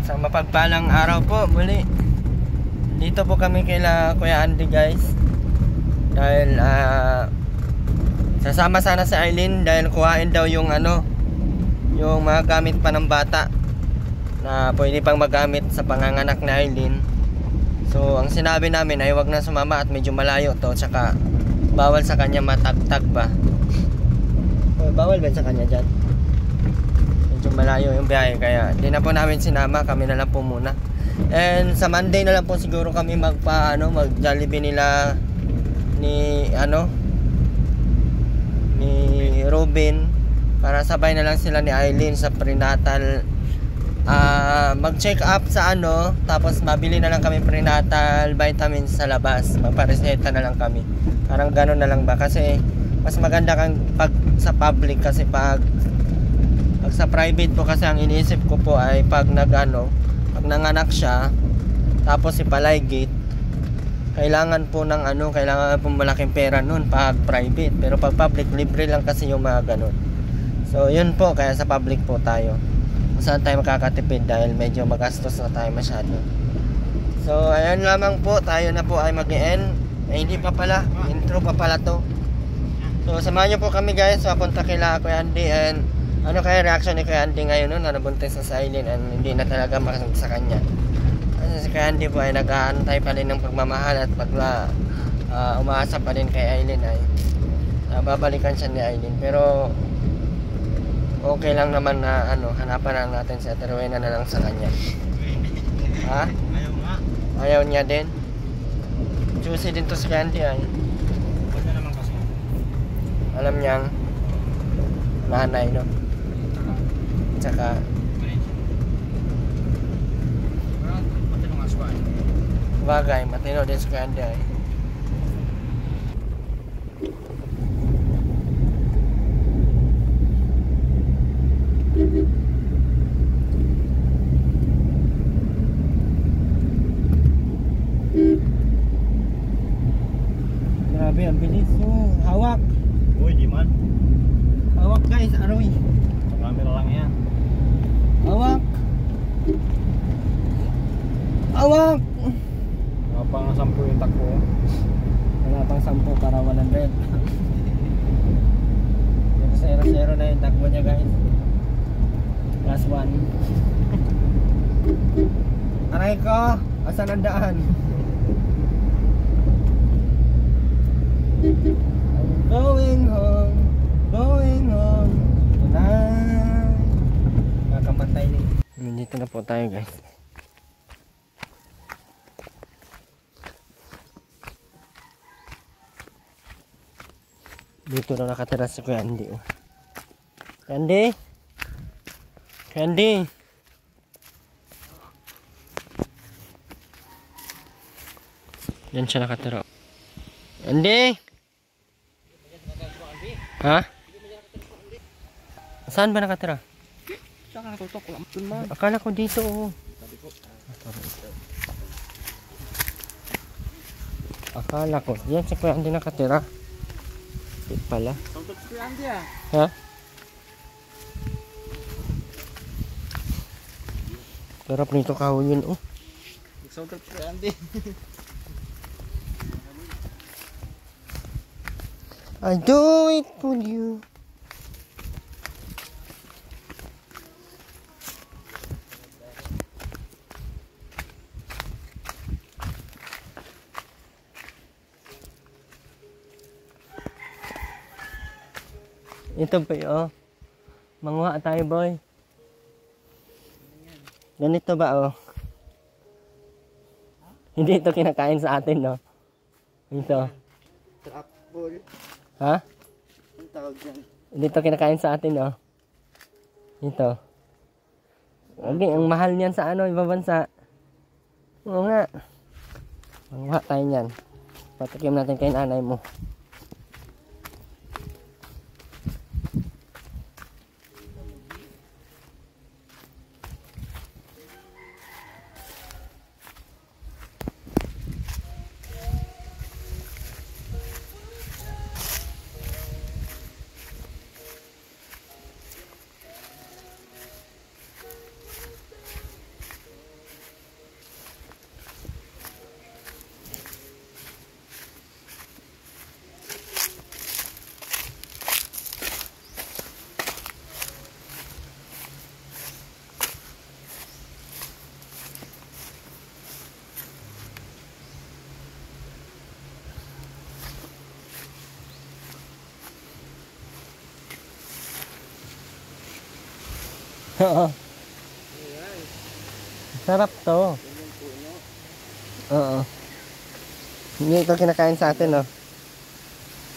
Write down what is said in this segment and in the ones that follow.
Sa mapagpalang araw po muli. Dito po kami kila Kuya Andy guys. Dahil sasama sana si Aileen dahil kuhain daw yung yung mga gamit pa ng bata na pwede pang magamit sa panganganak ni Aileen. So ang sinabi namin ay wag na sumama at medyo malayo to, tsaka bawal sa kanya matagtag ba. Bawal ba sa kanya dyan? Medyo malayo yung biyahe, kaya hindi na po namin sinama, kami na lang po muna. And sa Monday na lang po siguro kami mag Jollibee nila ni Robin, para sabay na lang sila ni Aileen sa prenatal. Mag check up sa tapos mabili na lang kami prenatal vitamins sa labas, magpareseta na lang kami, parang gano'n na lang ba, kasi mas maganda kang pag sa public, kasi pag sa private po, kasi ang iniisip ko po ay pag pag nanganak siya tapos ipaligate, kailangan po ng kailangan po malaking pera nun pag private, pero pag public libre lang kasi yung mga ganun. So yun po, kaya sa public po tayo kung saan tayo makakatipid, dahil medyo magastos na tayo masyado. So ayan lamang po, tayo na po ay mag-end. Hindi pa pala, intro pa pala to. So samahan nyo po kami guys, papunta kila Kuya Andy. And ano kaya reaction ni Kuya Andy ngayon na nabuntis sa Aileen and hindi na talaga makasunod sa kanya. Kasi si Kuya Andy po ay nag-aantay pa rin ng pagmamahal at umaasa pa rin kay Aileen ay babalikan siya ni Aileen. Pero okay lang naman na hanapan lang natin si Ate Rowena na lang sa kanya. Ha? Ayaw nga. Ayaw niya din. Juicy din to si Kuya Andy ay. Alam niyang nanay, no? Tsaka bagay, matino din si Kuya Andy ay. Grabe, ang bilis. Hawak. Uy, di man. Hawak guys, aroy. Sa camera lang yan. Hawak. Hawak. Wala pang 10 yung takbo. Wala pang 10 para 100. Pero 0-0 na yung takbo niya guys. Last one. Aray ko, asan ang daan? Going home tonight. Kakamatay din. Dito na po tayo guys. Dito na nakatira si Kuya Andy. Kuya Andy? Kuya Andy? Yan siya nakatira. Andy? Ha? Saan ba nakatira? Saan ka natutok? Wala mo man. Akala ko dito. Akala ko. Yan si Kuya Andy nakatira. Di pala. Sautot si Kuya Andy ah. Ha? Sarap nito kahon yun. Sautot si Kuya Andy. I do it for you. Ito ba yun? Manguha tayo boy. Ganito ba Hindi ito kinakain sa atin no? Ito. Trapple. Ha? Ang tawag dyan. Hindi ito kinakain sa atin no? Ito. Okay, ang mahal niyan sa ibang bansa. Oo nga. Manguha tayo niyan. Patikim natin kay nanay mo. Oo. Sarap to. Oo. Hindi ito kinakain sa atin, no?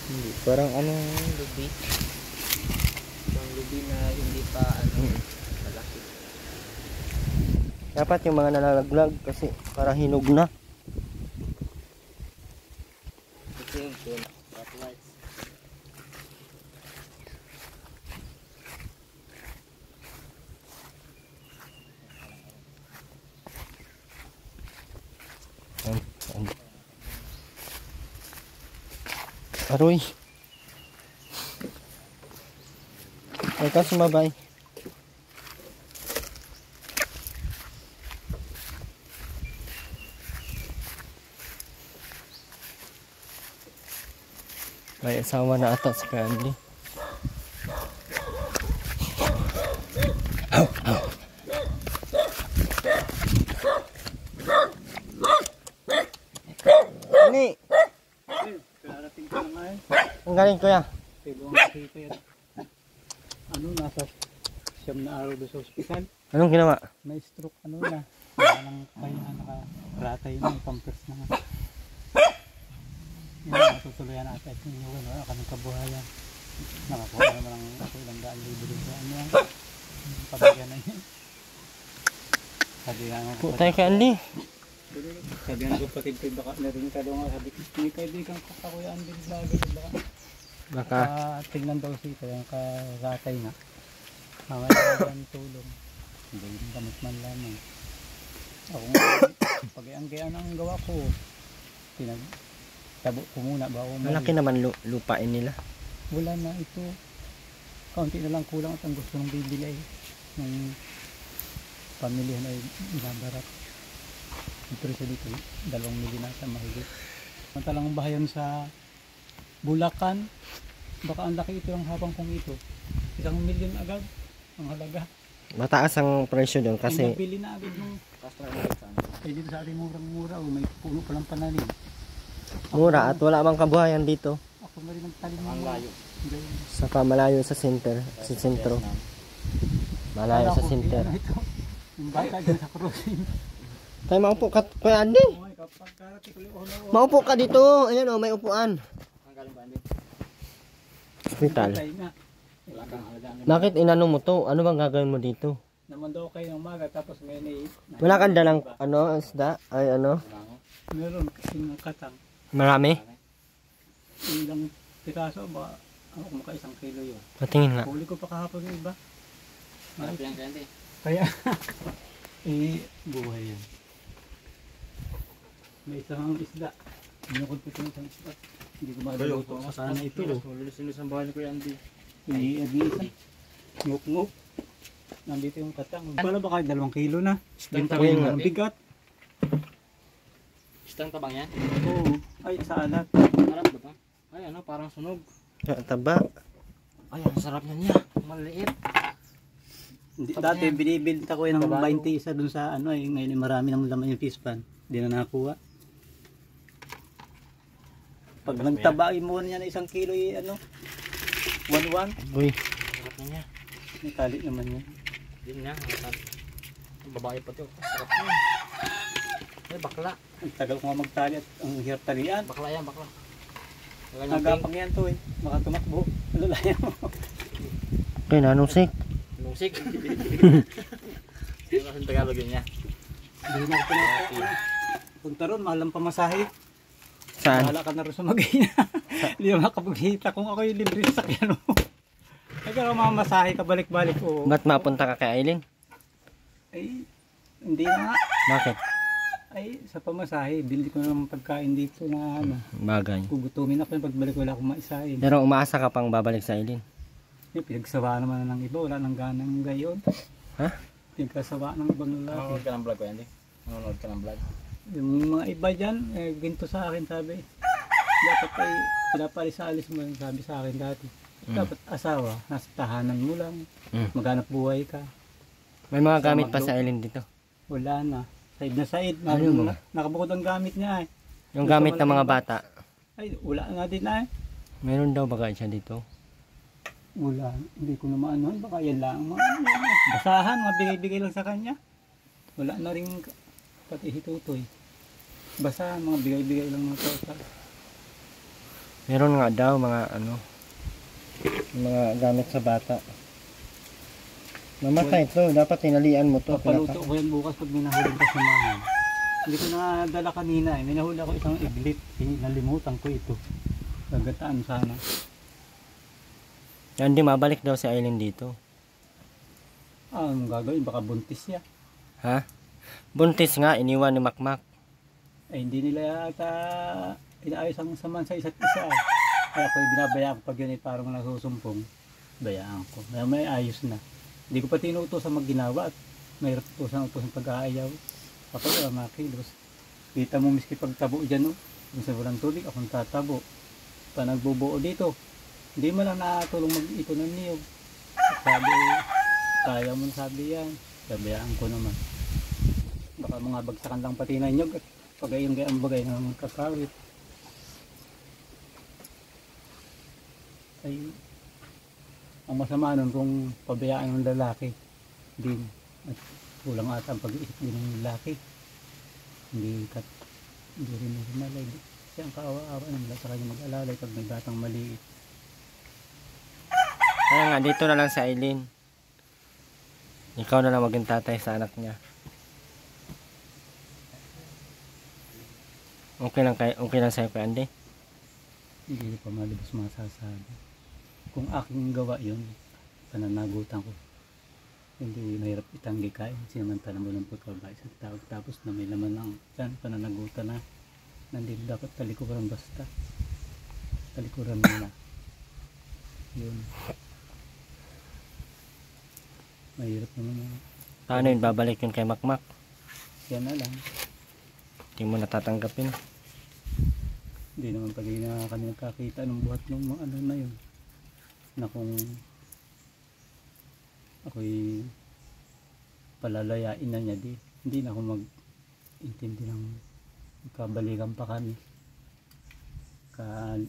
Hindi. Parang lubi. Parang lubi na hindi pa malaki. Dapat yung mga nalalaglag kasi para hinog na. Ito yung tuna. Spotlights. Aroy. Ay ka sumabay. May asawa na ata si Candy. Ni, Karating ka na ang galing kuya. Tulungan kasi ito yan. Nasa 9 na araw doon sa ospital. Anong ginawa? May stroke na. Kaya nakaratay na, pampers na nga. Yan, natutuluyan natin. Wala kami kabuhayan. Nakakuha naman ang ilang daan libre sa yan. Pabigyan na yun. Sabi nga nga. Po tayo Candy. Sabi nga kapatid ko, baka narin ka doon nga. Sabi ko, may kaibigan ko kakuyaan din bagay. Baka. Tingnan daw siya yung karatay na. Mamaya ng tulong. Hindi yung gamit man lamang. Ako nga, pag-ianggayaan ang gawa ko. Tabo ko muna ba ako Malaki naman lupain nila. wala na ito. Kaunti na lang kulang at ang gusto ng bibili ay ng pamilya na babarat. Ito rin siya dito, 2 milyon na sa mahigit. Mantalang bahayan sa Bulacan, baka ang laki ito ang habang kong ito. 1 milyon agad ang halaga. Mataas ang presyo doon Kasi kasi nabili na agad nung dito sa ating murang-mura, may puno palang pananim. mura at wala mang kabuhayan dito. Ako na rin ang talim ng layo. Saka malayo sa center, sa sentro. Malayo sa center. Yung bata dyan sa crossing. Tayo maupo ka, Kuya Andy. Kapag karating ko yung Maupo ka dito. Ayan oh, may upuan. ang galing ba hindi? Hospital. Wala kang halaga. Bakit inano mo to? Ano bang gagawin mo dito? Naman daw kayo ng umaga tapos may Wala kang dalang isda? Ay ano? meron kasing katang. Marami? Ilang piraso ba? Ako kumaka 1 kilo yun. Patingin nga. Huli ko pa kahapon yung iba. Marap yan kaya Kaya, buhay yan. May isang isda. Binukod ko ito ng isang isda. Hindi ko maluto. Sana ito. Lulusin sa bahay ko yan di. Hindi isa. Nguk-nguk. Nandito yung katang. Wala ba kahit 2 kilo na? Benta ko Ayun yung nga. ang bigat. Istang tabang yan? Oo. Ay, sa alat. Harap ba ito? Ay ano, parang sunog. Taba. Ay, ang sarap na niya. Maliit. Dati binibenta ko yung 20 isa dun sa ano eh. Ngayon marami ng laman yung fish pan. Hindi na nakakuha. Pag nagtabain mo niya na 1 kilo eh, ano? 1-1. Uy. Sarap na niya. May tali naman yun. Yun nga. Ang babae pa ito. Sarap niya. Ay, bakla. Ang tagal ko nga magtali at ang hirap talian. Bakla yan, bakla. Nagapang yan to eh. Baka tumakbo. Lalayan mo. Okay, nanusik. Lusik. Ano kasi Tagalog yun niya? Hindi na ako pinapakita. Punta ron, mahal ang pamasahe. Saan? Bahala ka na rin sa mag-ina. Hindi na makapagkita kung ako yung libre sa sakyan mo. Nagkaroon mamamasahe ka balik-balik o. Ba't mapunta ka kay Aileen? Ay, hindi na nga. Bakit? Ay, sa pamasahe, bili ko ng pagkain dito na ano. Bagay. Gugutumin ako yung pagbalik wala akong maisahin. Pero umaasa ka pang babalik sa Aileen. Pinagsawa naman ng iba, wala nang ganang gayon. Ha? Pinagsawa ng ibang lalaki. Nanonood ka ng vlog ko yan di? Nanonood ka ng vlog? Yung mga iba dyan, ginto sa akin sabi. Dapat ay pinapalis-alis mo yung sabi sa akin dati. Dapat asawa, nasa tahanan mo lang. Maghanap buhay ka. May mga gamit pa sa Aileen dito. Wala na. Said na said. Ano yung mga? Nakabukod ang gamit niya eh. Yung gamit ng mga bata. Ay, wala nga din na eh. Meron daw bagay siya dito. Wala, hindi ko na maanohan, baka yan lang mga basahan, mga bigay-bigay lang sa kanya. Wala na rin pati si Tutoy. Basahan, mga bigay-bigay lang mga total. Meron nga daw mga mga gamit sa bata. Mamatay to, dapat tinalian mo to. Papaluto ko yan bukas pag minahulog ka sa mga. Hindi ko nadala kanina eh. Minahuli ako isang iglit. Nalimutan ko ito. Gagataan sana. Yan, di mabalik daw si Aileen dito. Anong gagawin? Baka buntis siya. Ha? Buntis nga, iniwan ni Makmak. Ay hindi nila yata inaayos ang saman sa isa't isa eh. Kaya ako binabayaan ko pag yun ay parang nasusumpong. Bayaan ko. May ayos na. Hindi ko pa tinutusan magginawa at may utusan pag-aayaw. Kapag mga kilos. Kita mo miski pagtabo dyan, no? Kung sa walang tubig, akong tatabo. Pa nagbubuo dito. Hindi mo lang nakatulong mag-ipon ng niyog. Sabi, kaya mo sabi yan. Sabayaan ko naman. Baka mga bagsakan lang pati na niyog at pagayong bagay na magkakawit. Ay, ang masama nun kung pabayaan ng lalaki din. At kulang ata ang pag-iisip din ng lalaki. Hindi rin malay. Kasi ang kaawa-awa nila sa kanya mag-alalay pag may batang maliit. Kaya nga, dito na lang si Aileen. Ikaw na lang maging tatay sa anak niya. Okay lang sa'yo, Kuya Andy? Hindi pa malibas masasabi. Kung aking gawa yun, pananagutan ko. Hindi mahirap itanggi kain. Sinamantala mo ng pagkabahay sa tawag. Tapos na may laman lang dyan, pananagutan na. Nandito dapat talikuran basta. Talikuran mo na. Yun. Mahirap naman yun. Paano yun? Babalik yun kay Makmak? Yan na lang. Hindi mo natatanggapin. Hindi naman pag na kami nagkakita ng buhat ng mga ano na yun. Na kung ako'y palalayain na niya, hindi na ako mag-intindi ng kabalikan pa kami.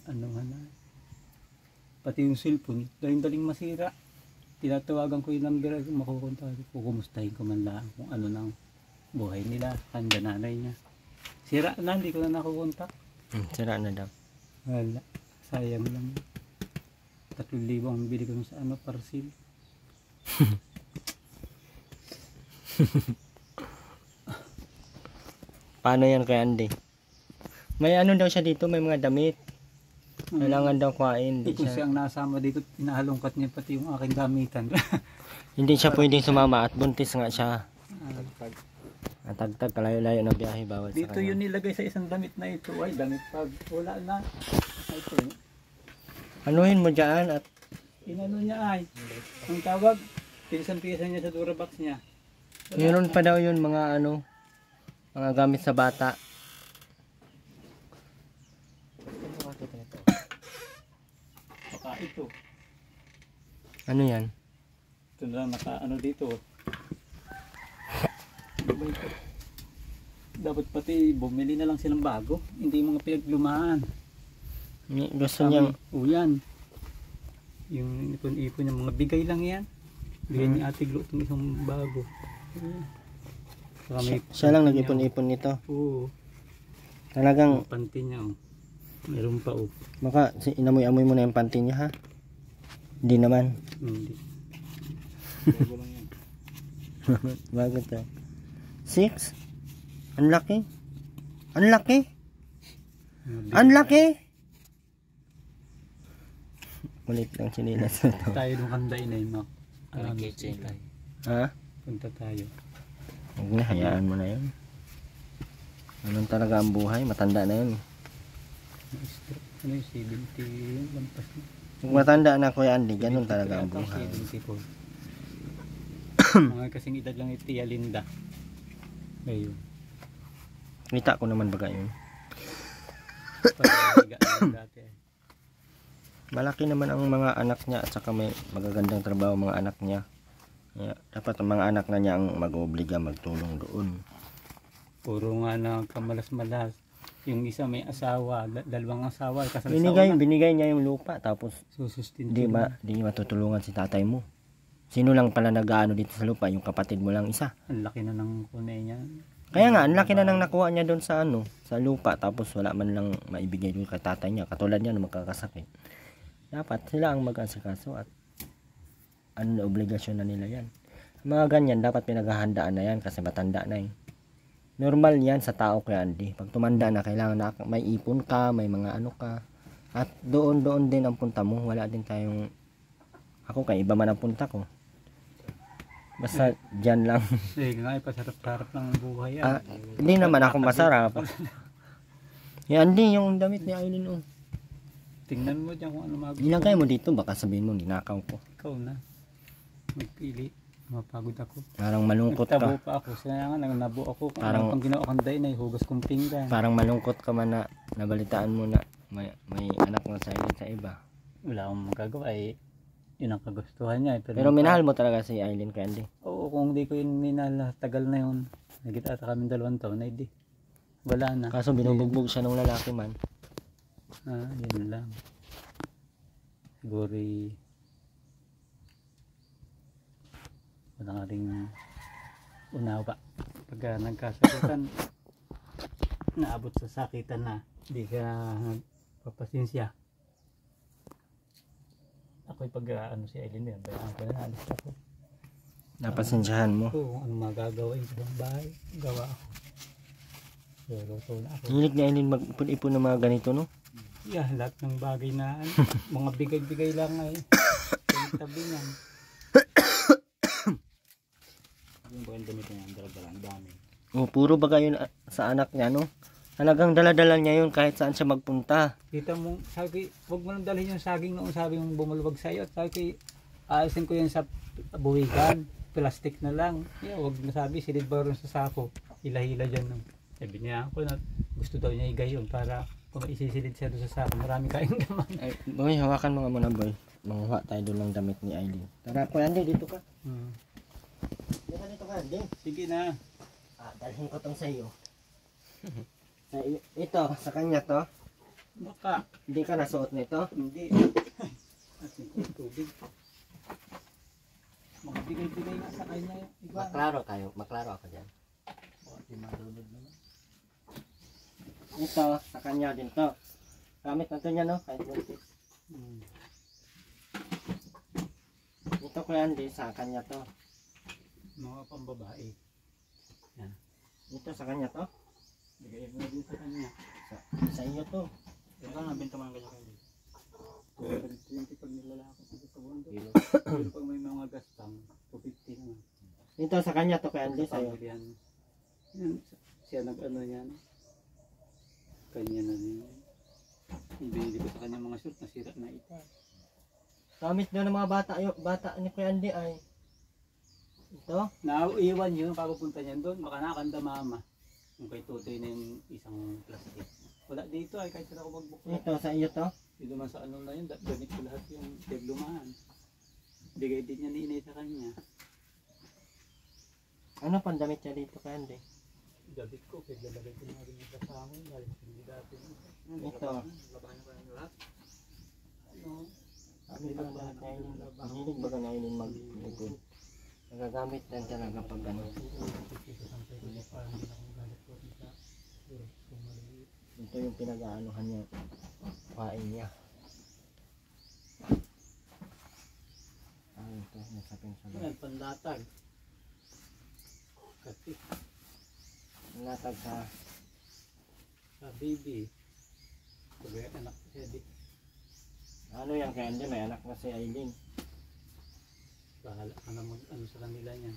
Ano nga na. Pati yung cellphone, daling masira. Tinatawagan ko yung number, makukontak ko, kumustahin ko man lang kung ano nang buhay nila, handa nanay niya. Sira na, hindi ko na nakukontak. Sira na daw. Wala, sayang lang. 3,000 ang bili ko sa parcel. Paano yan kay Andy? May ano daw siya dito, may mga damit. Kailangan daw kuhain. Kung siyang nasama dito, pinahalongkat niya pati yung aking gamitan. Hindi siya pwedeng sumama at buntis nga siya. Tagtag, kalayo-layo na biyahe bawal sa Dito kanya. yun nilagay sa isang damit na ito. Ay, damit pag wala na. Ay, ito. Anuhin mo dyan at Inano niya ay. Ang tawag, pinsan-pinsan niya sa Durabox niya. meron pa daw yun mga mga gamit sa bata. Baka ito. Ano yan? Ito na lang dito. Dapat pati bumili na lang silang bago. Hindi mga pinaglumaan. Gusto niyang Uyan. Yung ipon-ipon niya, mga bigay lang yan. Bigay ni Ate Glo itong isang bago. Saka siya lang nag-ipon-ipon nito. Oo. Talagang Panty niya. Oh. Meron pa oh. maka inamoy-amoy mo na yung panty niya ha? Hindi naman. Hindi. Bago lang yan. Bago to. 6? Ang laki. Ang laki. Ang laki. Ulit lang sinilas na to. Tayo nung kanday na yun. kitchen. Ha? Punta tayo. Huwag na, hayaan mo na yun. Ganun talaga ang buhay. Matanda na yun. Ano yung 70 lampas na? Pag matanda na Kuya Andy, ganun talaga ang buhay. 74. Mga kasing edad lang iti Linda. Ayun. Kita ko naman baga yun. Dati eh. Malaki naman ang mga anak niya at saka may magagandang trabaho mga anak niya. Kaya dapat ang mga anak na niya ang mag-obliga magtulong doon. Puro nga na kamalas-malas. Yung isa may asawa, dalawang asawa. Kasal sa Binigay niya yung lupa tapos susustin. di matutulungan si tatay mo. Sino lang pala nag-aano dito sa lupa? Yung kapatid mo lang isa. Ang laki na ng kunay niya. Kaya nga, ang laki na nang nakuha niya doon sa sa lupa tapos wala man lang maibigay doon kay tatay niya. Katulad niya na magkakasakit. Dapat sila ang mag-asikaso at obligasyon na nila yan. Mga ganyan, dapat pinaghahandaan na yan kasi matanda na eh. Normal yan sa tao kaya hindi. Pag tumanda na, kailangan na may ipon ka, may mga ano ka. At doon din ang punta mo. Wala din tayong, ako kay iba man ang punta ko. Basta dyan lang. Sige nga, ipasarap-sarap lang ang buhay yan. Hindi naman ako masarap. Yan din yung damit ni Aileen. Oh. Tingnan mo dyan kung ano magawa. Ilagay mo dito, baka sabihin mo, ninakaw ko. Ikaw na. Magpili. Mapagod ako. Parang malungkot Nagtabo ka. pa ako. Kaya nga, nabo ako. Parang- Pang ginawa kang day na hugas kong pinggan. Parang malungkot ka man na nabalitaan mo na may anak na sa Aileen sa iba. Wala akong magagawa eh. Yun ang kagustuhan niya. Pero minahal mo talaga si Aileen Candy. Oo, kung di ko yun minahal, tagal na yun. Nagkita ata kami 2 taon na hindi. Wala na. Kaso binubugbog siya ng lalaki man. Yun lang. Siguro wala nga rin unawa. Pagka nagkasakitan, naabot sa sakitan na hindi ka papasensya. Ako'y pag si Aileen yan, bayaan ko na, alis ako. Napasensyahan mo. Kung ano magagawin sa bahay, gawa ako. Luluto na ako. Hilig ni Aileen mag-ipon-ipon ng mga ganito, no? Yeah, lahat ng bagay na mga bigay-bigay lang ay tabi niyan. Yung ba yung damit niya, dala-dala, ang dami. Puro baga yun sa anak niya, no? Talagang dala-dala niya yun kahit saan siya magpunta. Kita mo, sabi, huwag mo nang dalhin yung saging noong sabi mong bumulubag sa'yo. At sabi ko, aalisin ko yan sa buwigan, plastic na lang. Yeah, huwag na sabi, silid ba rin sa sako, hila-hila dyan. No? Sabi niya ako na gusto daw niya igayon para kung isisilid siya doon sa sako, marami kaing naman. Ay, boy, hawakan mo nga muna, boy. Manguha tayo doon ng damit ni Aileen. Tara, Kuya Andy, dito ka. Dito ka, Andy. Sige na. Dalhin ko tong sa iyo. Ito, sa kanya to. Baka. Hindi ka nasuot nito. Hindi. Asin ko tubig. Mga bigay-bigay nga sa kanya. Iba. Maklaro ako dyan. Di marunod naman. Ito, sa kanya din to. Gamit na to niya, no? Kahit buntis. Ito, Kuya Andy, sa kanya to. Mga pambabae. Yan. Ito, sa kanya to. Bigay mo din sa kanya. Sa iyo to. Ito nga, benta mo ng ganyan kayo. 220 pag nilalaki dito sa bundok. Pero pag may mga gastang, 250 naman. Ito, sa kanya to, Kuya Andy, sa iyo. Yan. Yan. Siya nag-ano yan. Kanya na din. Ibinili ko sa kanya mga shirt, nasira na ito. Gamit daw ng mga bata ni Kuya Andy ay ito. Naiwan yun, papapunta niyan doon, baka nakakanda mama. Yung kay Tutoy na yung isang plastic. Wala dito ay kahit sila ko magbukla. Ito, sa iyo to. Dito man sa ano na yun, ganit ko lahat yung deglumahan. Bigay din niya ni Inay sa kanya. Ano pang damit niya dito, Kuya Andy? Dabit ko, kaya lalagay ko na rin yung kasama yun. Dahil hindi dati. Ito. Labahan ko yung lahat. Ano? Sabi ko lahat na yun. Mahilig ba ka na yun mag-likod? Nagagamit lang talaga pag ano. Ito yung pinag-aanuhan niya. Pain niya. Ito, nasapin sa Yan, panlatag. Kasi Natag sa baby. Pagay anak ko siya di. ano yan kaya hindi may anak na si Aileen. Bahala ka na mag ano sa kanila niyan.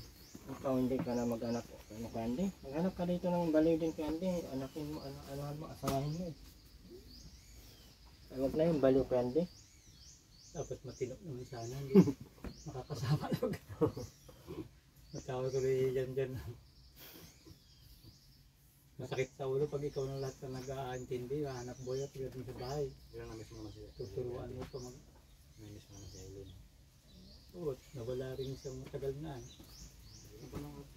Ikaw hindi ka na mag-anak ano kaya hindi? Mag-anak ka dito ng baliw din kaya hindi. Anakin mo, anuhan mo, asawahin mo. Ay, wag na yung baliw kaya hindi. Dapat matinok naman sana. Hindi makakasama lang. Matawag ko rin dyan. Masakit sa ulo pag ikaw na lahat na nag-aantindi, hanap buhay at pagdating sa bahay. Yan na miss mo na siya. Tuturuan mo pa mag... Miss mo na si Aileen. Oo, nawala rin siyang matagal na.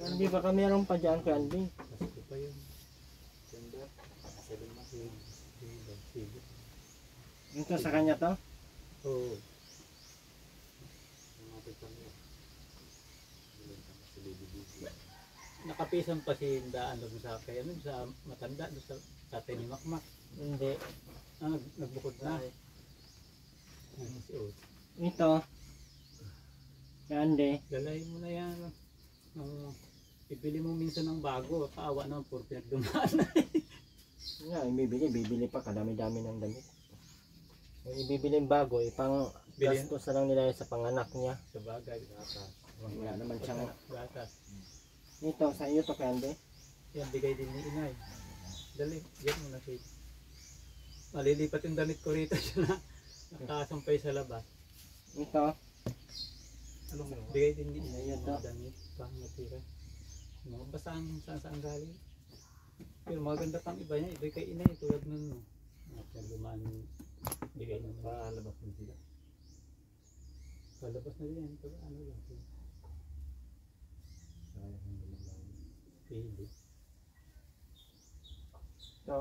Hindi ba ka meron pa dyan kaya hindi? Kasi pa yun. December. 7 months. Ito sa kanya to? Oo. Nakapisan pa si Daan doon sa kaya nun sa matanda doon sa tatay ni Makmak. Hindi. Nagbukod na. Si Ot. Ito. Kandi. Dalahin mo na yan. Ibili mo minsan ng bago. Kaawa naman puro pinagdumaan na. Nga, bibili pa. Kadami-dami ng damit. Yung ibibili bago, ipang Bilhin? gastos na lang nila sa panganak niya. Sa bagay. Wala naman siyang... Gatas. Ito, sa iyo to, Kandi. Yan, bigay din ni Inay. Dali, yan mo na siya. Malilipat yung damit ko rito siya na nakasampay sa labas. Ito. Bigay din ni Inay Ayun yung to. mga damit pang natira. Mga basang saan galing. Pero maganda pang iba niya, iba kay Inay tulad nun. No? At lumaan bigay ng palabas na sila. Palabas na din yan, pag ano lang. Pili. Ito.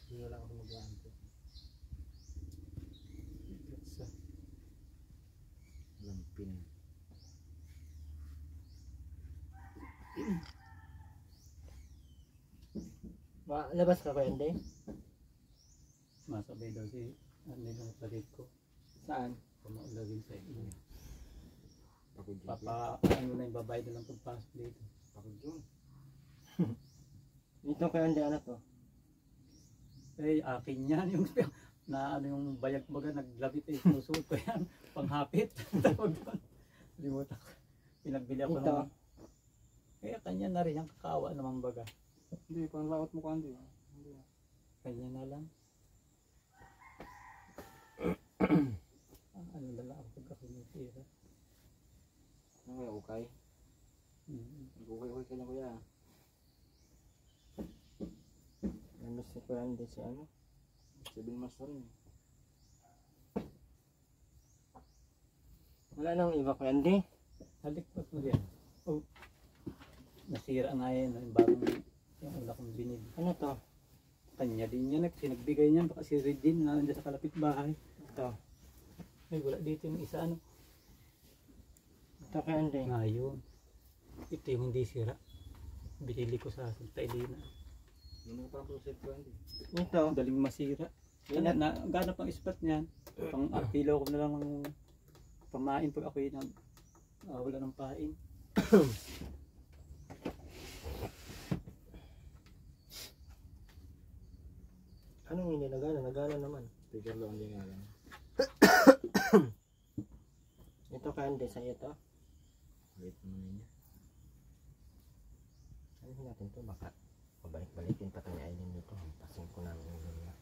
Hindi na lang ako mag-aan ko. Lampin. Labas ka, Kandi? Masabay daw si ano yung palit ko. Saan? Pamaulagin sa inyo. Pagod yun. Ano na yung babae na lang pagpasok dito. Pagod yun. Ito, Kandi, ano to? Eh, akin yan. Yung na ano yung bayag baga naglabit eh. Susuot ko yan. Panghapit. Tawag doon. Limutan ko. Pinagbili ako Ito. ng... Kaya kanya na rin. Yung kakawa naman baga. Hindi, pang laot mo Kandi. Kanya na lang. Ano na lang ako pagka kumitira. Ano kaya, okay? Okay ka na kuya. Namiss ni Kandi si ano? 7 months na rin. Wala nang iba, Kandi. Halikpat mo yan. Oh. Nasira nga yan. Yung bagong yung una kong binili. Ano to? Kanya din yan. Sinagbigay niyan. Baka si Red din na nandiyan sa kalapit bahay. Ito. Ay wala dito yung isa ano. Ito, Kandi. Ngayon. Ito yung hindi sira. Binili ko sa Santa Elena. Ano ka parang process ko Kandi? Ito. Daling masira. Gana pang spot niyan. Pang pilo ko na lang ng pamain pag ako yun wala ng pain. Anong hindi nagana? Nagana naman. Speaker lang din nga lang. Ito, Kandi, sa iyo to. Wait mo na niya. Ano natin to? Baka pabalik-balikin pa tayo Aileen dito. Pasin ko namin yung ganyan.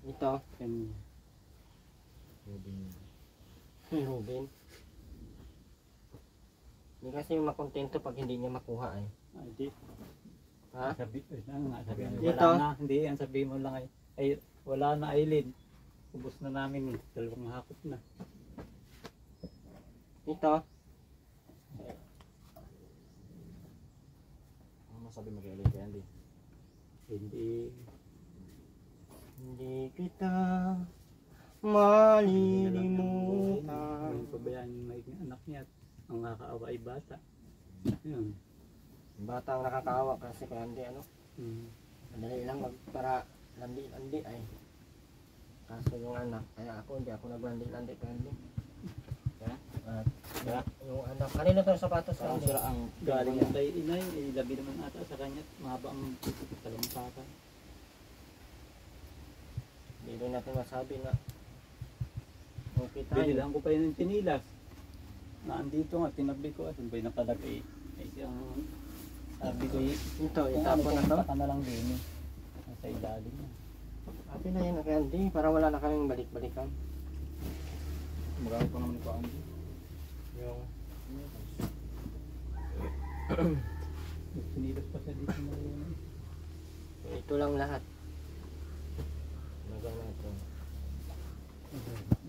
Ito. Kanya. Ruben. Hindi kasi makontento pag hindi niya makuha eh. Ay di. Ha? Sabi mo, Dito. wala na. Hindi, ang sabi mo lang ay wala na Aileen. Ubus na namin. 2 hakot na. Ito. Ano masabi mo kay Kandi? Hindi. Hindi kita Hindi malilimutan. pabayaan yung maiging anak niya at ang nakakaawa ay bata. Yun. Bata ang nakakaawa kasi kaya hindi ano. Hmm. Madali lang para landi-landi ay. Kaso yung anak, kaya ako hindi ako naglandi-landi kaya hindi. Yung anak, kanina to sapatos Parang Kandi? sila ang Galing yan kay inay, ay labi naman ata sa kanya. Mahaba ang talampaka. Hindi rin natin masabi na okay tayo. Binilang ko pa yun ng tinilas. Na andito nga, tinabli ko at ba'y nakalagay. Ay siyang sabi ko Ito, itapon na to. Baka na lang din eh. Nasa ilalim na. Happy na yun Kandi, para wala na kaming balik-balikan. marami pa naman pa Kandi. Yung Tinilas pa siya dito na yun. ito lang lahat. Magana ito.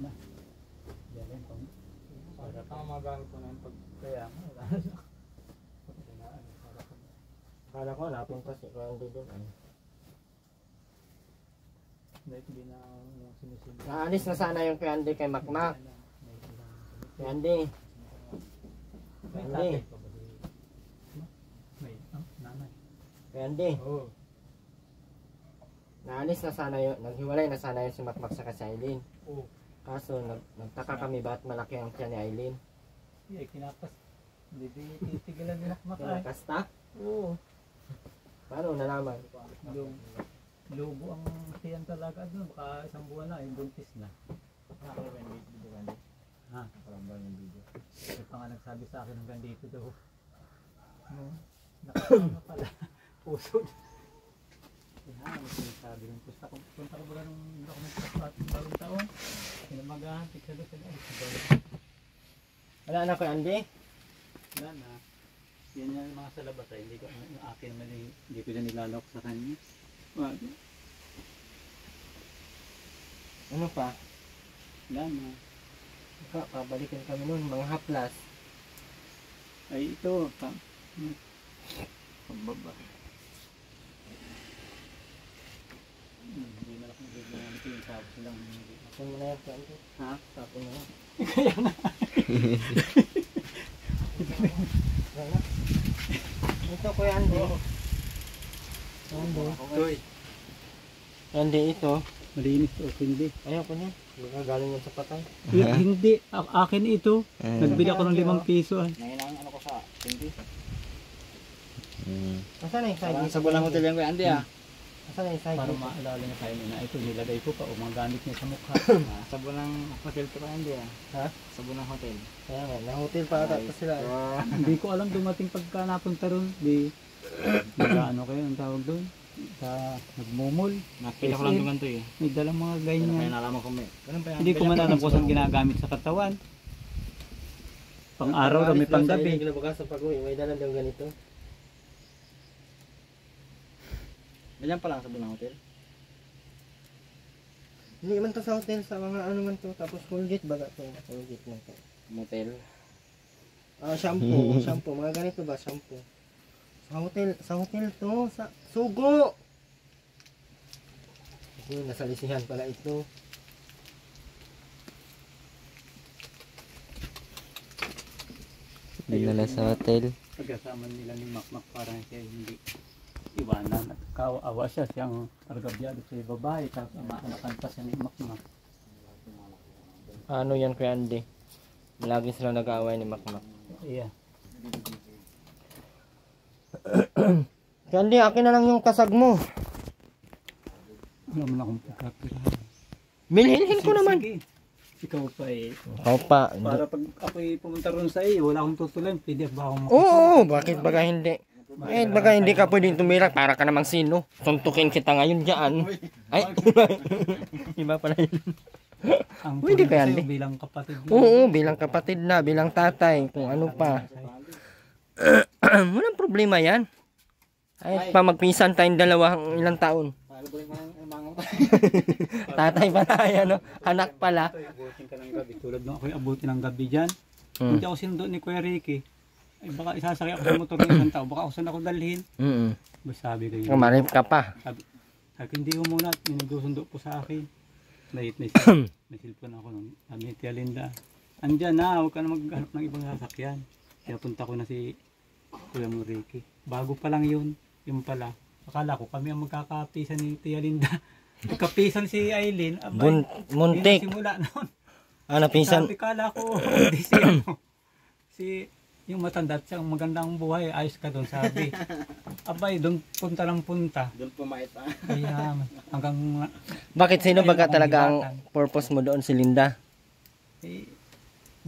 Na. Yan lang pang. Para pang magamit ko na yung pag... Kaya nga, wala na. Akala ko napunta si Kandi doon ay. Dahil hindi na sinisunod. Naalis na sana yung kay Andy kay Makmak. Kay Andy. May Andy. tatay pa ba? May nanay. Kay Andy. Oo. Naalis na sana yun. Naghiwalay na sana yun si Makmak sa si Aileen. Oo. Kaso nagtaka kami bakit malaki ang tiyan ni Aileen. Eh, kinapas. Hindi titigilan ni Makmak ay. Kasta? Oo. Paano nalaman? Lubo ang tiyan talaga doon. Baka isang buwan na, buntis na. Ha? May pa nga nagsabi sa akin hanggang dito daw. Nakasama pala. Pusod. Yan, sabi ng punta ko ba nung ako nagpapat ng bagong taon? Pinamagahan, pizza doon sila. Wala na kay Andy? Wala na. Yan yung mga sa labas ay hindi ko, yung akin naman hindi ko na nilalok sa kanya. Wala. Ano pa? Wala na. Pabalikan kami nun, mga haplas. Ay ito, pambaba. Hindi na lang bigyan ito yung sabi silang hindi. Tapon mo na yan, kay Andy. Ha? Tapon mo na. Kaya na. Wala. Ito kay Andy. Andy. Toy. Andy ito. Malinis to, hindi. Ayoko niya. Baka galing yan sa patay. Hindi, akin ito. Nagbili ako ng 5 piso. Nanginang ano ko sa hindi. Asan na yung side? Sa Bulang Hotel yan kay Andy ah. Asan na yung side? Para maalala niya tayo na ito, nilagay ko pa o mga gamit niya sa mukha. Sa Bulang Hotel to kay Andy ah. Ha? Sa Bulang Hotel. Kaya nga, na-hotel pa ata pa sila. Hindi ko alam dumating pagka napunta ron. Ano kayo ang tawag doon? Nagmumol. Nakita ko lang duman to eh. May dalang mga Kaya ganyan. nalaman ko may. Hindi ko man alam kung saan ginagamit sa katawan. Pang araw kami pang gabi. Kinabukasan pag-uwi, may dala daw ganito. Ganyan pa lang sa Bulang Hotel. Hindi man to sa hotel, sa mga ano man to. Tapos Colgate baga to. Colgate lang to. Motel. Shampoo, shampoo. Mga ganito ba, shampoo. Sa hotel to, sa Sugo! Nasa lisihan pala ito. Dinala sa hotel. Pagkasama nila ni Makmak parang siya hindi iwanan at kawawa siya. Siyang argabyado sa babae. Tapos amaanakan pa siya ni Makmak. Ano yan kay Andy? Lagi sila nag-aaway ni Makmak. Iya. Kaya Andy, akin na lang yung kasag mo. Wala mo na akong pagkapirahan. Bilhin ko naman. Sige. Ikaw pa eh. Ikaw pa. Para pag ako'y pumunta ron sa iyo, wala akong tutulan. Pwede ba akong Oo, bakit baga hindi? Eh, baga hindi ka pwedeng tumirak para ka namang sino. Suntukin kita ngayon dyan. Ay, iba pala yun. ang Pwede tulong kaya, sa'yo Andy? bilang kapatid mo. Oo, bilang kapatid na, bilang tatay, kung ano pa. Walang problema yan. Ay, pa magpinsan tayong dalawang ilang taon. Pagbuling ko ng mango. Tatay pala, ano, anak pala. Abutin ka ng gabi. Tulad nung ako'y abutin ng gabi dyan. Mm. Hindi ako sinundo ni Kuya Ricky. Ay baka isasakay ako sa motor ng isang tao. Baka ako saan ako dalhin. Basta sabi ko yun. Kumarip ka pa. Sabi, hindi ko muna. Minusundo po sa akin. May silpon ako nung. Sabi ni Tia Linda. Andyan na. Huwag ka na maghanap ng ibang sasakyan. Kaya punta ko na si Kuya mo Ricky. Bago pa lang yun. Yung pala. Akala ko kami ang magkakapisan ni Tia Linda. Kapisan si Aileen. Abay, Muntik. simula noon. Ano, pinsan? Sabi kala ko, hindi si ano. Si, yung matanda at siyang magandang buhay, ayos ka doon, sabi. Abay, doon punta lang punta. Doon pumait pa. Kaya hanggang, Bakit sino baga Ayun, talaga ang hibatan. purpose mo doon si Linda? eh,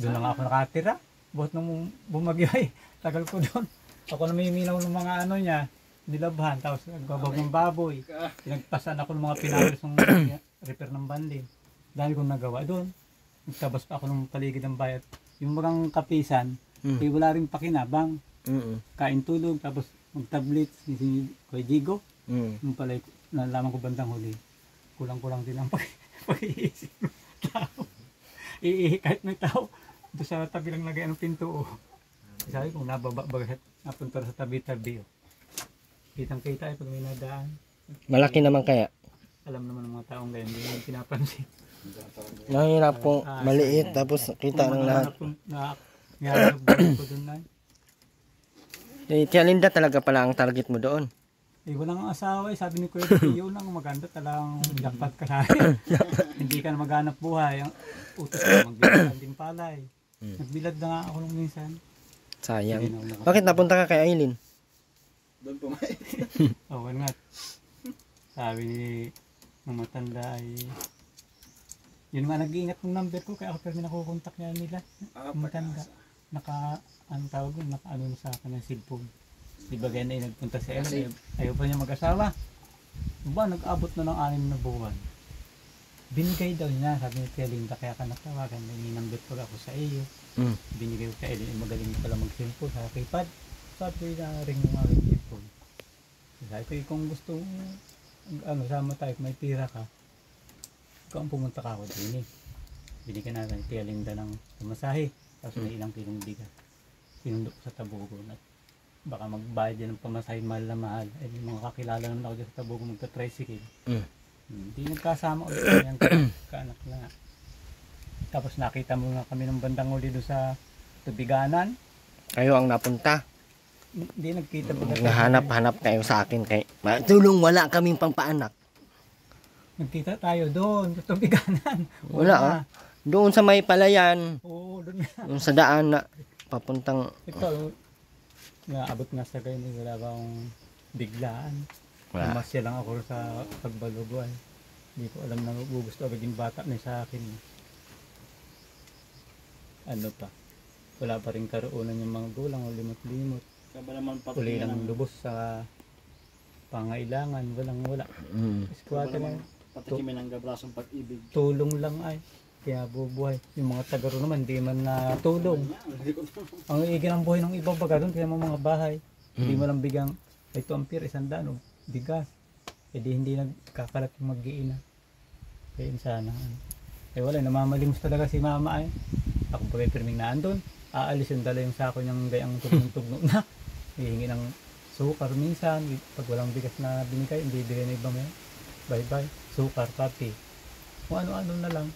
doon lang ako nakatira. Buhat nung bumagyo ay, tagal ko doon. Ako na may minaw ng mga ano niya, nilabhan, tapos nagbabag ng baboy. Pinagpasan ako ng mga pinalos ng repair ng bandin. Dahil kong nagawa doon. Nagtabas pa ako ng paligid ng bayat. Yung mga kapisan, eh, wala rin pakinabang. Kain tulog, tapos mag-tablets, si Kuya Jigo. Yung pala, nalaman ko bandang huli. Kulang-kulang din ang pag-iisip ng tao. Kahit may tao, doon sa tabi lang lagay ang pinto. Sabi ko, nababa, napunta sa tabi-tabi. Kitang-kita ay pag may nadaan. Malaki naman kaya. alam naman ng mga taong ganyan, hindi naman pinapansin. Mahirap po, maliit, tapos kita ng lahat. Nangyarap ko doon na. Tia Linda talaga pala ang target mo doon. Walang asawa eh. Sabi ni Kuya Tiyo lang maganda talagang jackpot ka sa akin. Hindi ka na maghanap buhay. Ang utos ko, magbilad din pala eh. Nagbilad na nga ako nung minsan. Sayang. Bakit napunta ka kay Aileen? Doon pumayag. Oo nga. Sabi ng matanda ay yun nga nag-iingat ng number ko kaya ako pero nakukontak niya nila. Yung matanda. Ang tawag yun, naka-ano na sa akin ng cellphone. Di ba ganyan ay nagpunta sa Ellen, ayaw pa niya mag-asawa. Ba, nag-abot na ng 6 na buwan. Binigay daw niya, sabi ni Tia Linda, kaya ka natawagan, may number ko ako sa iyo. Binigay ko kay Ellen, magaling pala mag-cellphone sa keypad. Sabi na ring yung aking cellphone. Sabi ko, kung gusto mo, sama tayo, may pira ka, ikaw ang pumunta ka ako din eh. Binigyan natin ni Tia Linda ng pamasahe, tapos may ilang kilong bigas. Sinundok ko sa Tabugon at baka magbayad yan ng pamasahe mahal na mahal. Eh, mga kakilala naman ako dyan sa Tabugon magta-tricycle. Hindi nagkasama ulit yung kaanak na nga. Tapos nakita mo nga kami ng bandang uli doon sa Tubiganan. Kayo ang napunta. Hindi nagkita ba? Nahanap-hanap kayo sa akin kay tulong, wala kaming pangpaanak. Nagkita tayo doon sa Tubiganan. Wala doon sa may palayan. Oo, doon nga. Yung sa daan na papuntang Ito, naabot nga sa ganyan, wala bang biglaan. Namasya lang ako sa pagbaluguan. Hindi ko alam na gusto agad yung bata na sa akin. Ano pa? Wala pa rin karoonan yung mga gulang o limot-limot. Uli lang lubos sa pangailangan, wala. Eskwata lang. Patikimin ang gabrasong pag-ibig. Tulong lang ay. Kaya bubuhay. Yung mga tagaro naman, di man na tulong. Ang iigin ang buhay ng ibang baga doon, kaya mga bahay. Hindi mo lang bigang, ito ampir, 100 o bigas. E di hindi nagkakalat yung mag-iina. Kaya sana. Eh wala, namamalimos talaga si mama ay. Ako pa pirming na andun. Aalis yung dala yung sako niyang gayang tugnog na. Hihingi ng sukar minsan. Pag walang bigas na binigay, hindi bigay na ibang yan. Bye-bye. Sukar, papi. Kung ano-ano na lang.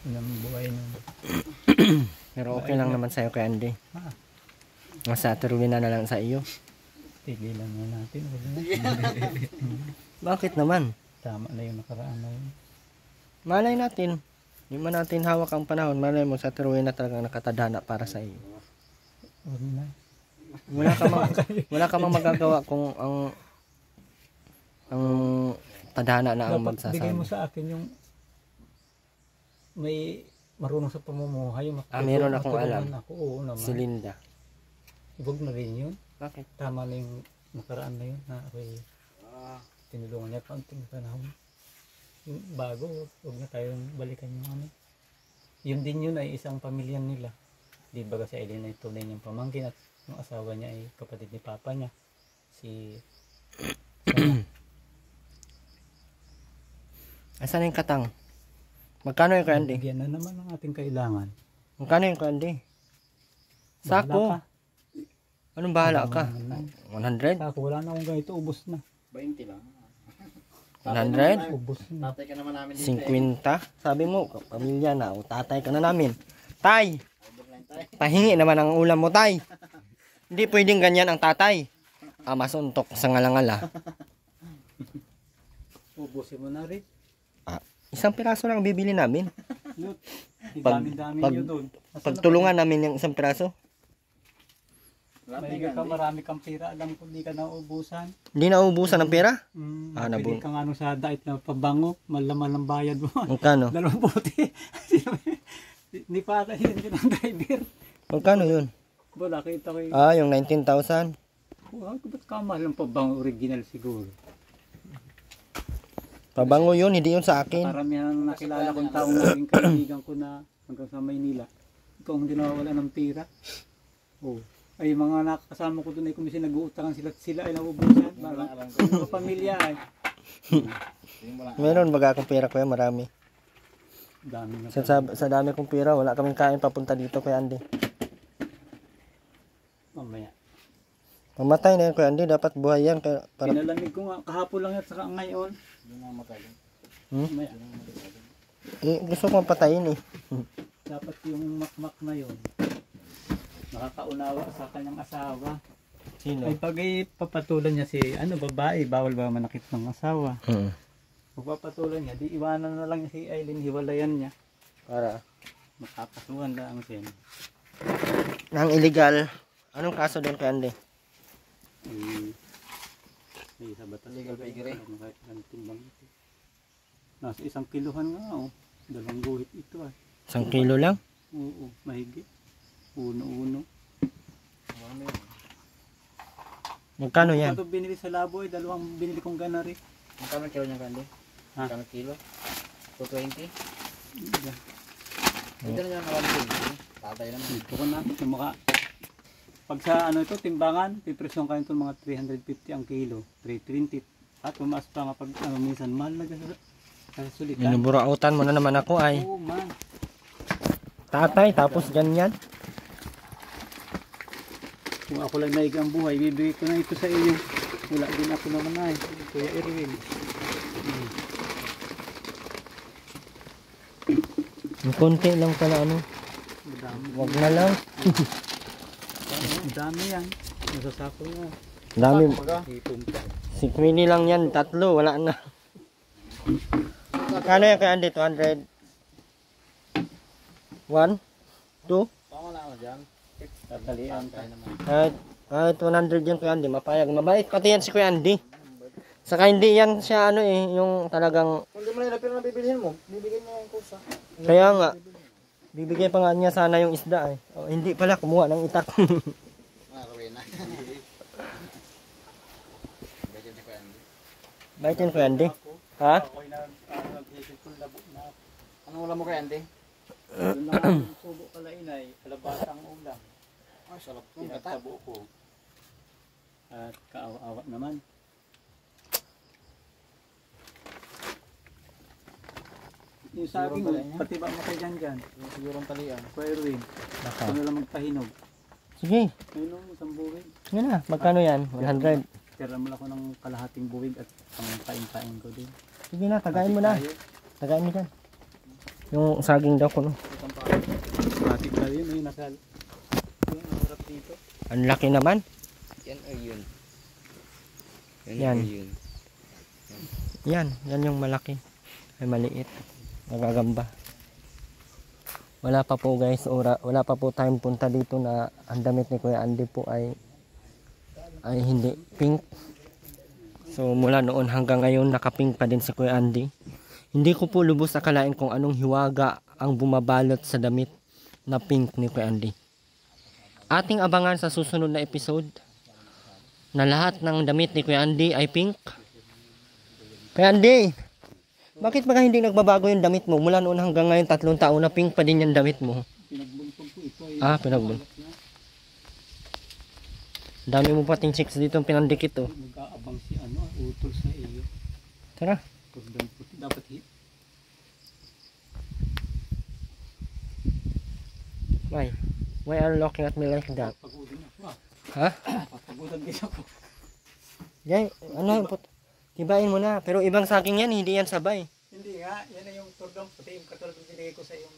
Yun ang buhay nun. pero okay lang naman sa'yo kay Andy. Masa turuin na lang sa iyo. Tigilan na natin. Bakit naman? Tama na yung nakaraan na yun. Malay natin. Hindi man natin hawak ang panahon. Malay mo sa turuin na talagang nakatadhana para sa iyo. Huwag na. Wala ka mang magagawa kung ang tadhana na ang Dapat bigay mo magsasabi. sa akin yung may marunong sa pamumuhay. Meron akong alam. Ako, oo naman. Si Linda. Huwag na rin yun. Bakit? Tama na yung nakaraan na yun. Na ako'y tinulungan niya kaunting panahon. Yung bago, huwag na tayong balikan yung ano. Yun din yun ay isang pamilya nila. Di ba kasi Aileen ay tunay niyang pamangkin at yung asawa niya ay kapatid ni papa niya. Si Asan yung katang? Magkano yung kay Andy? bigyan na naman ang ating kailangan. Magkano yung kay Andy? Bahala Sako. ka. Anong bahala ka? Naman. 100? Sako, wala na akong ganito, ubos na. 20 lang. 100? Ubos na. Tatay ka naman namin 50? Sabi mo, pamilya na, o tatay ka na namin. Tay! Pahingi naman ang ulam mo, tay. Hindi pwedeng ganyan ang tatay. Masuntok sa ngalangala. Ubusin mo na rin. Isang piraso lang bibili namin. Look, Pag- dami-dami pag- nyo doon. Pagtulungan namin yung isang piraso. Mahiga ka, marami kang pira. Alam ko, di ka naubusan. Hindi naubusan ng pera? Pwede kang ano sa dait na pabango. Malaman ang bayad mo. Magkano? 2 puti. Hindi pa ata yun ng driver. Magkano yun? Wala, kita ko yung... Yung 19,000. Ba't kamahal ang pabango original siguro? Pabango yun, hindi yun sa akin. Paramihan ang nakilala kong taong naging kaibigan ko na hanggang sa Maynila. Ikaw ang hindi nawawala ng pira. Oh. Ay, mga nakakasama ko doon ay kung nag-uutangan sila ay nauubusan. Mga pamilya ay. Meron baga akong pera kuya, marami. Dami na. Sa dami kong pera, wala kaming kain papunta dito kuya Andy. Mamaya. Mamatay na yun kuya Andy, dapat buhay yan. Para Pinalamig ko nga, kahapon lang yan saka ngayon. May, Gusto kong patayin eh. dapat yung makmak na yun, nakakaunawa sa kanyang asawa. Sino? Ay pag papatulan niya si babae, bawal ba manakit ng asawa? Pag papatulan niya, di iwanan na lang si Aileen, hiwalayan niya. Para? Makakasuhan lang siya. Nang illegal. Anong kaso doon kay Andy? May sa batas. Legal piggery. Nasa 1 kilohan nga, 2 guhit ito ay. 1 kilo lang? Oo, mahigit. Uno-uno. Magkano yan? Ito binili sa labo ay 2 binili kong ganari. Magkano kilo niya kandi? Ha? Magkano kilo? 220? Yeah. Ito na niya na 120. Tatay naman. Dito ko na. Yung pag sa ito, timbangan, pipresyon kayo itong mga 350 ang kilo. 320. At tumaas pa nga pag minsan mahal na sa sulitan. Binuburautan mo na naman ako ay. Oo man. Tatay, tapos ganyan. Kung ako lang naig ang buhay, bibigay ko na ito sa iyo. Wala din ako naman ay. Kuya Erwin. Yung konti lang pala ano. Madami. Wag na lang. Madami yan. Nasasako na. Dami. Ipon pa. Si Queenie lang yan. 3, wala na. Kano yan kay Andy? 200? 1? 2? Tama na ako dyan. Tatalian pa. Kahit 100 yan kay Andy. Mapayag. Mabait pati yan si Kuya Andy. Saka hindi yan siya yung talagang... Kung di mo na pero na bibilihin mo, bibigyan niya yung kusa. Kaya nga. Bibigay pa nga niya sana yung isda eh. Oh, hindi pala kumuha ng itak. Rowena. Bigyan niya ko yan. Baitin Kuya Andy. Ha? Ako'y nag-isip kong labo na. Anong ulam mo kay Andy? Doon na ang subo kalainay. Kalabasa ang ulam. Ay, sarap ko. Pinagtabo ko. At kaawa-awa naman. Yung saging mo, pati ba matay dyan? Yung sigurong talian. Kuya Erwin, Baka. ito na lang magpahinog. Sige. Ayun o, isang buwig. Sige na. Magkano yan? 100. Tira mo lang ako ng kalahating buwig at pang-pain-pain ko din. Sige na. Tagain mo na. Tagain mo dyan. Yung saging daw ko no. Isang pa. Pati tayo yun, ayun nasa... Yung harap dito. Ang laki naman. Yan o yun. Yan. Yan. Yan yung malaki. Ay maliit. Magagamba. Wala pa po guys. Wala pa po tayong punta dito na ang damit ni Kuya Andy po ay hindi pink. So mula noon hanggang ngayon nakapink pa din si Kuya Andy. Hindi ko po lubos akalain kung anong hiwaga ang bumabalot sa damit na pink ni Kuya Andy. Ating abangan sa susunod na episode na lahat ng damit ni Kuya Andy ay pink. Kuya Andy, bakit ba hindi nagbabago yung damit mo? Mula noon hanggang ngayon 3 taon na pink pa din yung damit mo. Pinagbuntog ko ito ay... Pinagbun. Dami mo pating chicks dito ang pinandikit oh. Mag-aabang si utol sa iyo. Tara. Kordang puti dapat hit. Why are you looking at me like that? Pagudan ako Ha? Pagudan din ako. Yan, tibain mo na. Pero ibang saging yan, hindi yan sabay. Hindi nga, yan na yung kordang puti. Yung katulad yung binigay ko sa yung...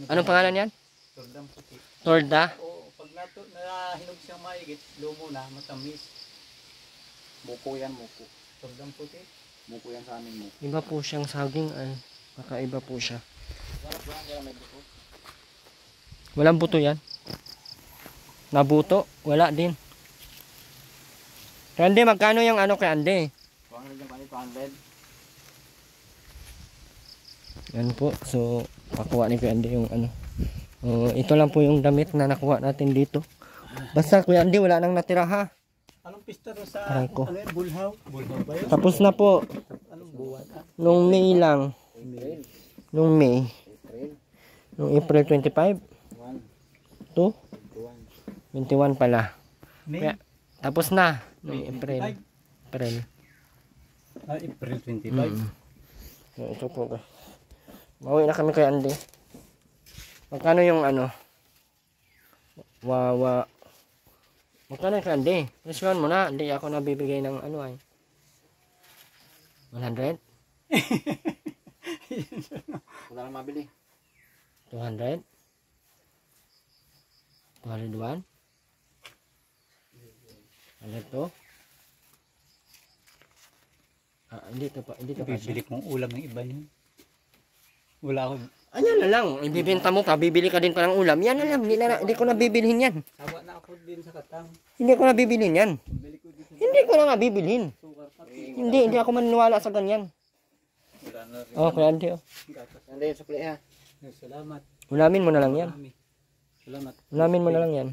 Anong pangalan yan? Kordang puti. Torda? Oo, pag nahinog siyang maigit, lumo na, matamis. Muko yan, muko. Kordang puti. Muko yan sa amin mo. Iba po siyang saging ay. Kakaiba po siya. Sarap yan, kaya may buko. Walang buto yan. Nabuto? Wala din. Kaya Andy, magkano yung kay Andy? 200 yung kani, 200. Yan po. So, pakuha ni Kuya Andy yung ito lang po yung damit na nakuha natin dito. Basta Kuya Andy, wala nang natira ha. Anong pista ro sa... Aray ko. Ano yan? Bulhaw? Bulhaw ba yun? Tapos na po. Anong buwan? Nung May lang. April. Nung May. April. Nung April 25. 1. 2. 21 pala. May? Kaya, tapos na. Nung April. 25? April. April 25. So, ito po guys. Mauwi na kami kay Andy. Magkano yung magkano kay Andy? Presyon mo na. Hindi ako nabibigay ng ay. 100? Wala lang mabili. 200? 201? 102? Hindi to pa, hindi to pa. Bibili kong ulam ng iba yun. Wala ako. Ayan na lang, ibibenta mo pa, bibili ka din pa ng ulam. Yan na lang, hindi ko na bibilhin yan. Sawa na ako din sa katang. Hindi ko na bibilhin yan. Bili ko din sa Hindi ko na nga bibilhin. sugar pati. Hindi ako maniniwala sa ganyan. Wala na rin. Oh, Kuya Andy, oh. Gatas. Hindi yung sukli ha. Salamat. Ulamin mo na lang yan. Marami. Salamat. Ulamin mo na lang yan.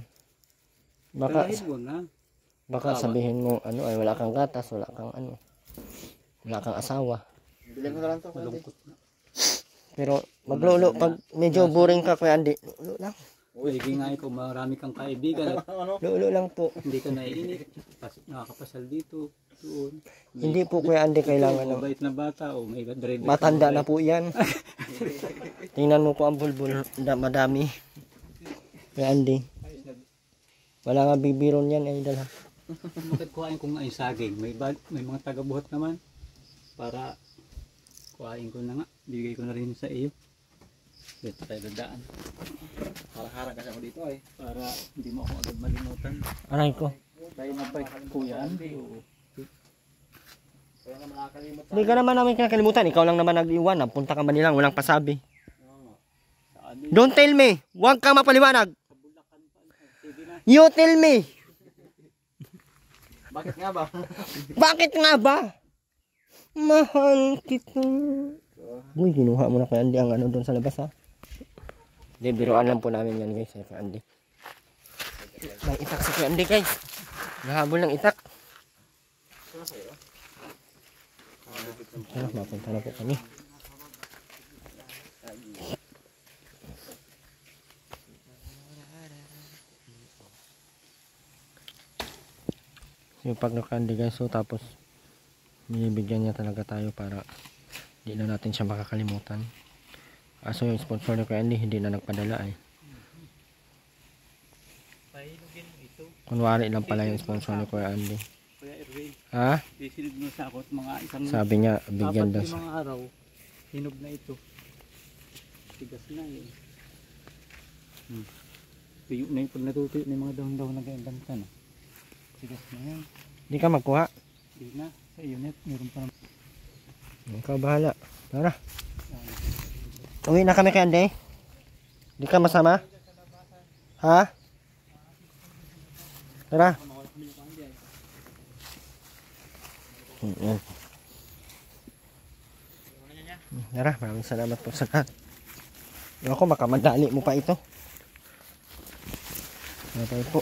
Baka, Kalahin mo na. baka sabihin mo, ano, ay wala kang gatas, wala kang ano. Wala kang asawa. Bilhin mo na lang to. Malungkot na. Pero maglulo, pag medyo boring ka, Kuya Andy, lulo lang. Pwede nga ikaw, marami kang kaibigan at Lulo lang po. hindi ka naiinit. Nakakapasal dito, doon. Hindi po, Kuya Andy, kailangan ng Mabait na bata o may driver. matanda na po yan. Tingnan mo po ang bulbul, madami. Kuya Andy. Wala nga bibiron yan, ay dala. Bakit kuhain ko nga yung saging? May mga taga-buhat naman. Para kuhain ko na nga. Bigay ko na rin sa iyo. Dito tayo dadaan. Harang-harang kasi ako dito ay. Para hindi mo ako agad malimutan. Aray ko. Tayo na pa Kuya Andy o Kaya naman nakakalimot. Hindi ka naman namin kinakalimutan. Ikaw lang naman nag-iwan. Punta ka ba nilang walang pasabi. saan din. Don't tell me. Huwag kang mapaliwanag. Sa Bulacan pa. Sige na. You tell me. Bakit nga ba? Bakit nga ba? Mahal kita. Uy, kinuha mo na Kuya Andy ang ano doon sa labas, ha? Hindi, biruan lang po namin yan, guys. Kuya Andy. May itak si Kuya Andy, guys. Nahabol ng itak. Tara, mapunta na po kami. Yung pag nakandi, guys, so tapos binibigyan niya talaga tayo para hindi na natin siya makakalimutan. Aso yung sponsor ni Kuya Andy hindi na nagpadala eh. Pahilugin mo ito. Kunwari lang pala yung sponsor ni Kuya Andy. Kuya Erwin. Ha? Sisilid mo sa ako at mga isang Sabi niya bigyan daw apat sa... limang araw. Hinog na ito. Tigas na eh. Tuyo na yung pag natutuyo na yung mga dahon-dahon na ganyan ganta na. Tigas na yan. Hindi ka magkuha. Hindi na. Sa iyo net. Meron pa naman. Ikaw bahala. Tara. Uwi na kami Kuya Andy. Hindi ka masama? Ha? Tara. Yan. Tara, maraming salamat po sa lahat. Ako, makamadali mo pa ito. Ano tayo po?